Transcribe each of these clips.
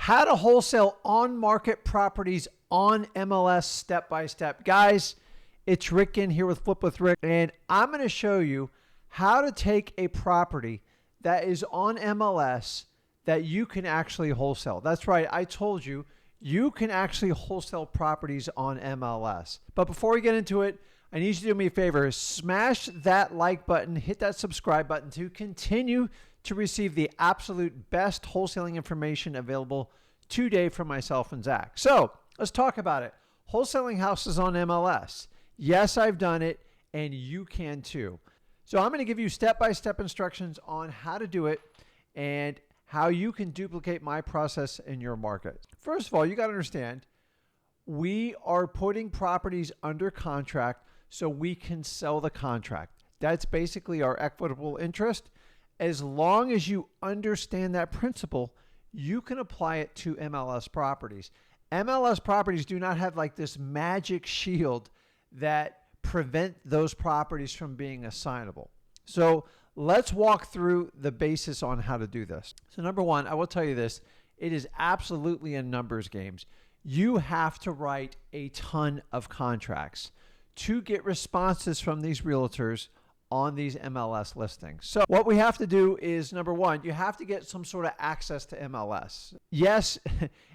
How to wholesale on-market properties on MLS step by step. Guys, it's Rick Ginn here with Flip with Rick, and I'm going to show you how to take a property that is on MLS that you can actually wholesale. That's right, I told you, you can actually wholesale properties on MLS. But before we get into it, I need you to do me a favor. Smash that like button, hit that subscribe button to continue to receive the absolute best wholesaling information available today from myself and Zach. So let's talk about it. Wholesaling houses on MLS. Yes, I've done it, and you can too. So I'm going to give you step-by-step instructions on how to do it and how you can duplicate my process in your market. First of all, you got to understand, we are putting properties under contract so we can sell the contract. That's basically our equitable interest. As long as you understand that principle, you can apply it to MLS properties. MLS properties do not have like this magic shield that prevent those properties from being assignable. So let's walk through the basis on how to do this. So number one, I will tell you this, it is absolutely a numbers game. You have to write a ton of contracts to get responses from these realtors on these MLS listings. So what we have to do is, number one, you have to get some sort of access to MLS. Yes,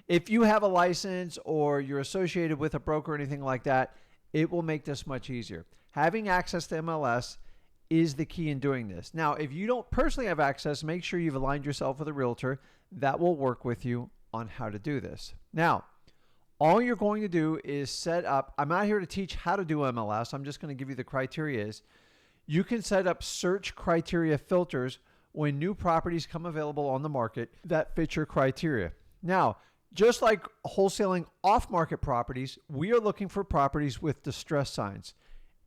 if you have a license or you're associated with a broker or anything like that, it will make this much easier. Having access to MLS is the key in doing this. Now, if you don't personally have access, make sure you've aligned yourself with a realtor that will work with you on how to do this. Now, all you're going to do is set up, I'm not here to teach how to do MLS, I'm just going to give you the criteria. You can set up search criteria filters when new properties come available on the market that fit your criteria. Now, just like wholesaling off-market properties, we are looking for properties with distress signs.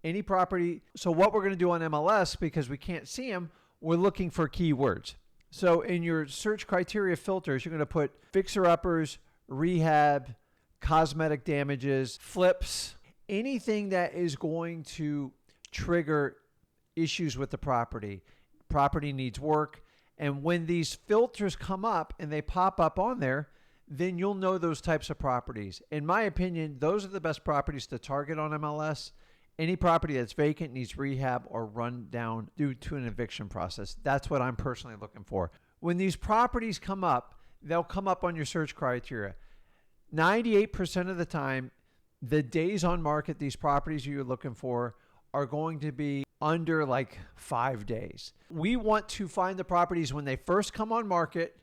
Any property, so what we're going to do on MLS, because we can't see them, we're looking for keywords. So in your search criteria filters, you're going to put fixer-uppers, rehab, cosmetic damages, flips, anything that is going to trigger issues with the property. Property needs work. And when these filters come up and they pop up on there, then you'll know those types of properties. In my opinion, those are the best properties to target on MLS. Any property that's vacant, needs rehab, or run down due to an eviction process. That's what I'm personally looking for. When these properties come up, they'll come up on your search criteria. 98% of the time, the days on market these properties you're looking for are going to be under like 5 days. We want to find the properties when they first come on market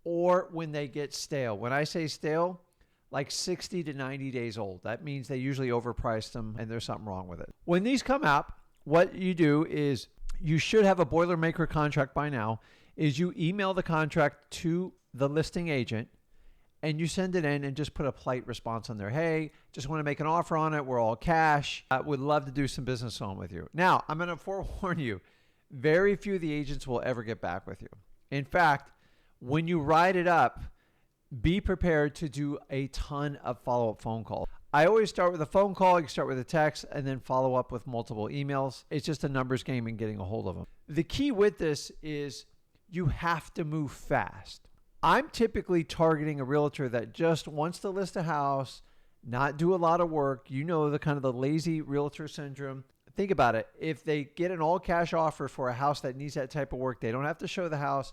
or when they get stale. When I say stale, like 60 to 90 days old. That means they usually overpriced them and there's something wrong with it. When these come out, what you do is, you should have a Boilermaker contract by now, is you email the contract to the listing agent and you send it in and just put a polite response on there. Hey, just want to make an offer on it. We're all cash. I would love to do some business on with you. Now, I'm going to forewarn you, very few of the agents will ever get back with you. In fact, when you write it up, be prepared to do a ton of follow-up phone calls. I always start with a phone call, you start with a text, and then follow up with multiple emails. It's just a numbers game and getting a hold of them. The key with this is you have to move fast. I'm typically targeting a realtor that just wants to list a house, not do a lot of work. You know, the kind of the lazy realtor syndrome. Think about it. If they get an all cash offer for a house that needs that type of work, they don't have to show the house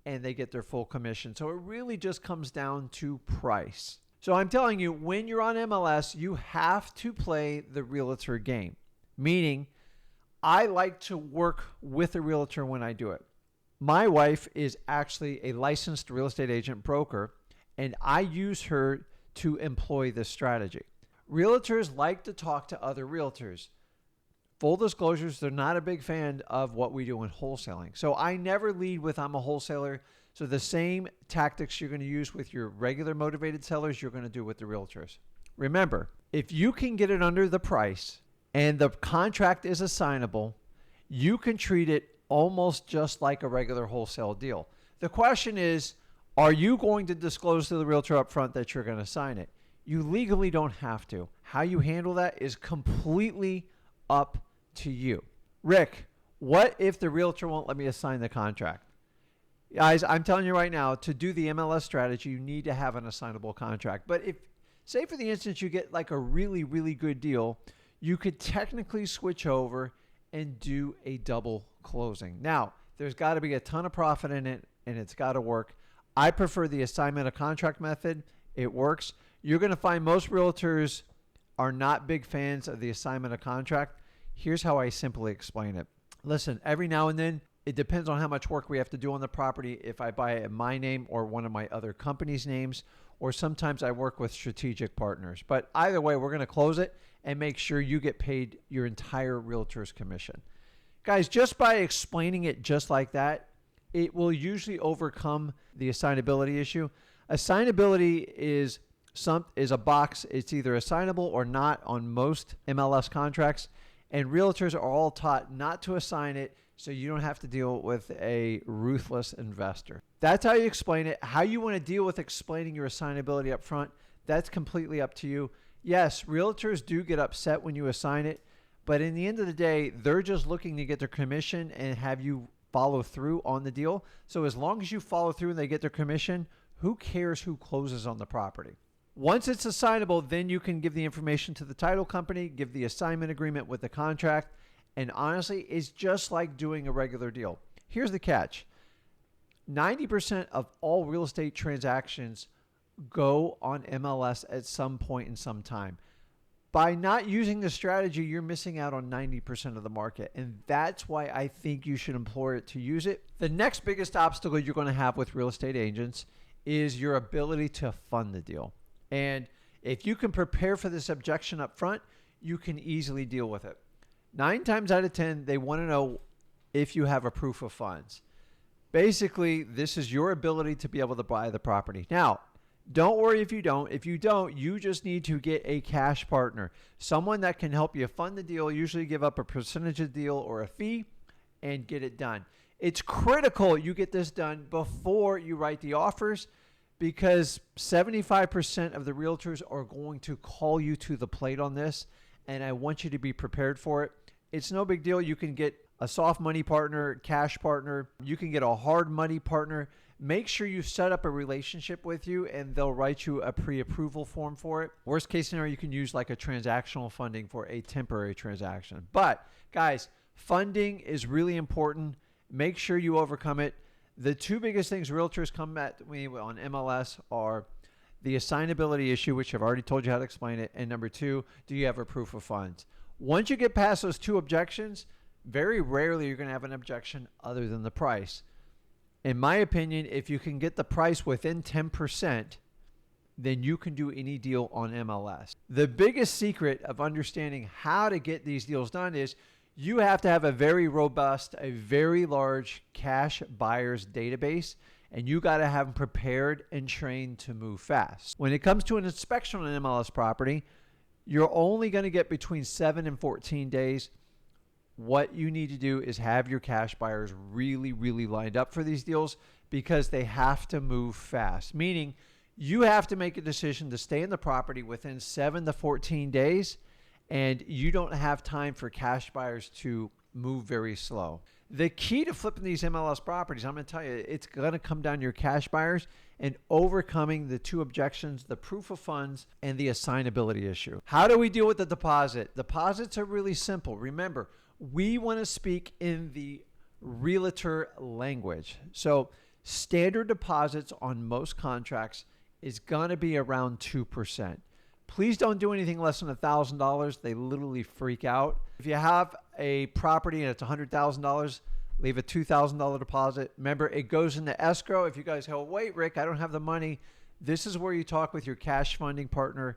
and they get their full commission. So it really just comes down to price. So I'm telling you, when you're on MLS, you have to play the realtor game. Meaning, I like to work with a realtor when I do it. My wife is actually a licensed real estate agent broker, and I use her to employ this strategy. Realtors like to talk to other realtors. Full disclosures, they're not a big fan of what we do in wholesaling. So I never lead with I'm a wholesaler. So the same tactics you're going to use with your regular motivated sellers, you're going to do with the realtors. Remember, if you can get it under the price and the contract is assignable, you can treat it almost just like a regular wholesale deal. The question is, are you going to disclose to the realtor up front that you're going to sign it? You legally don't have to. How you handle that is completely up to you. Rick, what if the realtor won't let me assign the contract? Guys, I'm telling you right now, to do the MLS strategy, you need to have an assignable contract. But if, say for the instance, you get like a really, really good deal, you could technically switch over and do a double closing. Now, there's got to be a ton of profit in it, and it's got to work. I prefer the assignment of contract method. It works. You're going to find most realtors are not big fans of the assignment of contract. Here's how I simply explain it. Listen, every now and then, it depends on how much work we have to do on the property. If I buy it in my name or one of my other company's names, or sometimes I work with strategic partners. But either way, we're going to close it and make sure you get paid your entire realtor's commission. Guys, just by explaining it just like that, it will usually overcome the assignability issue. Assignability is a box. It's either assignable or not on most MLS contracts. And realtors are all taught not to assign it so you don't have to deal with a ruthless investor. That's how you explain it. How you want to deal with explaining your assignability up front, that's completely up to you. Yes, realtors do get upset when you assign it, but in the end of the day, they're just looking to get their commission and have you follow through on the deal. So as long as you follow through and they get their commission, who cares who closes on the property? Once it's assignable, then you can give the information to the title company, give the assignment agreement with the contract, and honestly, it's just like doing a regular deal. Here's the catch. 90% of all real estate transactions go on MLS at some point in some time. By not using the strategy, you're missing out on 90% of the market. And that's why I think you should employ it to use it. The next biggest obstacle you're going to have with real estate agents is your ability to fund the deal. And if you can prepare for this objection up front, you can easily deal with it. 9 times out of 10, they want to know if you have a proof of funds. Basically, this is your ability to be able to buy the property. Now, don't worry if you don't. If you don't, you just need to get a cash partner, someone that can help you fund the deal, usually give up a percentage of the deal or a fee, and get it done. It's critical you get this done before you write the offers, because 75% of the realtors are going to call you to the plate on this, and I want you to be prepared for it. It's no big deal. You can get a soft money partner, cash partner. You can get a hard money partner. Make sure you set up a relationship with you, and they'll write you a pre-approval form for it. Worst case scenario, you can use like a transactional funding for a temporary transaction. But guys, funding is really important. Make sure you overcome it. The two biggest things realtors come at me on MLS are the assignability issue, which I've already told you how to explain it, and number 2, do you have a proof of funds? Once you get past those 2 objections, very rarely you're going to have an objection other than the price. In my opinion, if you can get the price within 10%, then you can do any deal on MLS. The biggest secret of understanding how to get these deals done is you have to have a very robust, a very large cash buyers database, and you got to have them prepared and trained to move fast. When it comes to an inspection on an MLS property, you're only going to get between 7 and 14 days. What you need to do is have your cash buyers really, really lined up for these deals, because they have to move fast, meaning you have to make a decision to stay in the property within 7 to 14 days, and you don't have time for cash buyers to move very slow. The key to flipping these MLS properties, I'm going to tell you, it's going to come down to your cash buyers and overcoming the 2 objections, the proof of funds and the assignability issue. How do we deal with the deposit? Deposits are really simple. Remember, we want to speak in the realtor language. So standard deposits on most contracts is going to be around 2%. Please don't do anything less than $1,000. They literally freak out. If you have a property and it's $100,000, leave a $2,000 deposit. Remember, it goes into escrow. If you guys go, wait, Rick, I don't have the money. This is where you talk with your cash funding partner.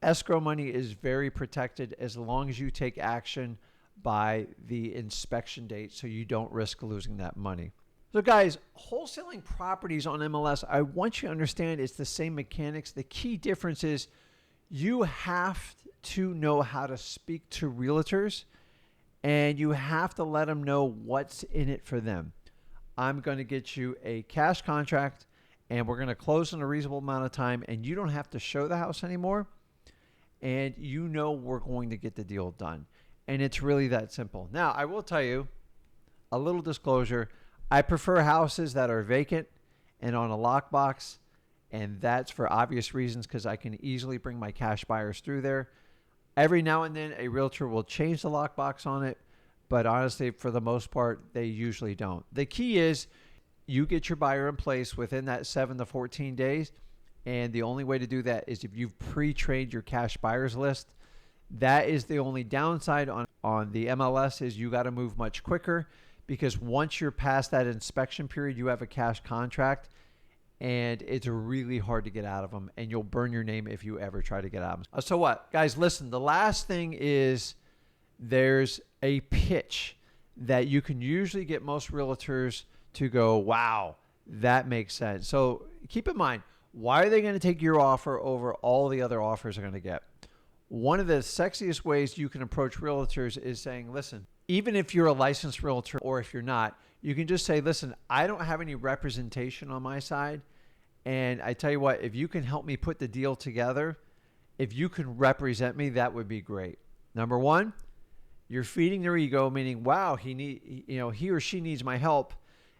Escrow money is very protected as long as you take action by the inspection date, so you don't risk losing that money. So guys, wholesaling properties on MLS, I want you to understand it's the same mechanics. The key difference is you have to know how to speak to realtors, and you have to let them know what's in it for them. I'm going to get you a cash contract, and we're going to close in a reasonable amount of time, and you don't have to show the house anymore, and you know we're going to get the deal done. And it's really that simple. Now, I will tell you, a little disclosure, I prefer houses that are vacant and on a lockbox, and that's for obvious reasons because I can easily bring my cash buyers through there. Every now and then, a realtor will change the lockbox on it, but honestly, for the most part, they usually don't. The key is you get your buyer in place within that 7 to 14 days, and the only way to do that is if you've pre-trained your cash buyers list. That is the only downside on the MLS is you got to move much quicker because once you're past that inspection period, you have a cash contract, and it's really hard to get out of them, and you'll burn your name if you ever try to get out of them. So what? Guys, listen, the last thing is there's a pitch that you can usually get most realtors to go, wow, that makes sense. So keep in mind, why are they going to take your offer over all the other offers they're going to get? One of the sexiest ways you can approach realtors is saying, listen, even if you're a licensed realtor or if you're not, you can just say, listen, I don't have any representation on my side. And I tell you what, if you can help me put the deal together, if you can represent me, that would be great. Number one, you're feeding their ego, meaning, wow, he or she needs my help.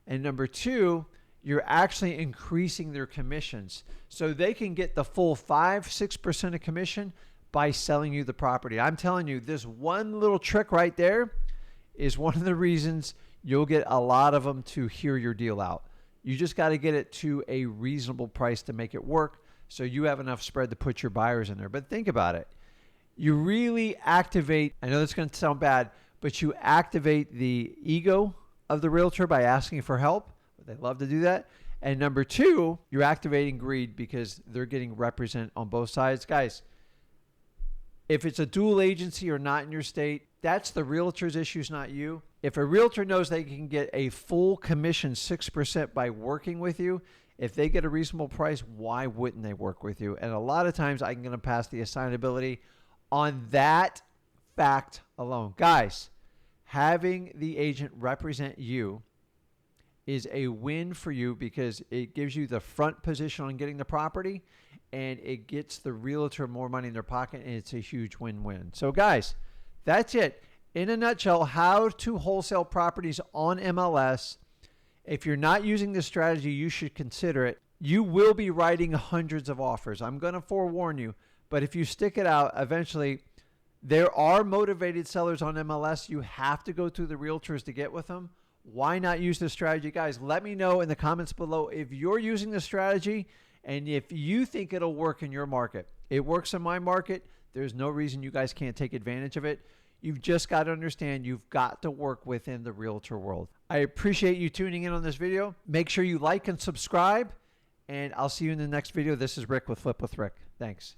And number two, you're actually increasing their commissions so they can get the full 5-6% of commission by selling you the property. I'm telling you, this one little trick right there is one of the reasons you'll get a lot of them to hear your deal out. You just got to get it to a reasonable price to make it work so you have enough spread to put your buyers in there. But think about it. You really activate, I know that's going to sound bad, but you activate the ego of the realtor by asking for help. They love to do that. And number two, you're activating greed because they're getting represent on both sides. Guys, if it's a dual agency or not in your state, that's the realtor's issues, not you. If a realtor knows they can get a full commission 6% by working with you, if they get a reasonable price, why wouldn't they work with you? And a lot of times I'm going to pass the assignability on that fact alone. Guys, having the agent represent you is a win for you because it gives you the front position on getting the property and it gets the realtor more money in their pocket, and it's a huge win-win. So guys, that's it. In a nutshell, how to wholesale properties on MLS. If you're not using this strategy, you should consider it. You will be writing hundreds of offers. I'm going to forewarn you, but if you stick it out, eventually there are motivated sellers on MLS. You have to go through the realtors to get with them. Why not use this strategy? Guys, let me know in the comments below if you're using the strategy and if you think it'll work in your market. It works in my market. There's no reason you guys can't take advantage of it. You've just got to understand you've got to work within the realtor world. I appreciate you tuning in on this video. Make sure you like and subscribe, and I'll see you in the next video. This is Rick with Flip with Rick. Thanks.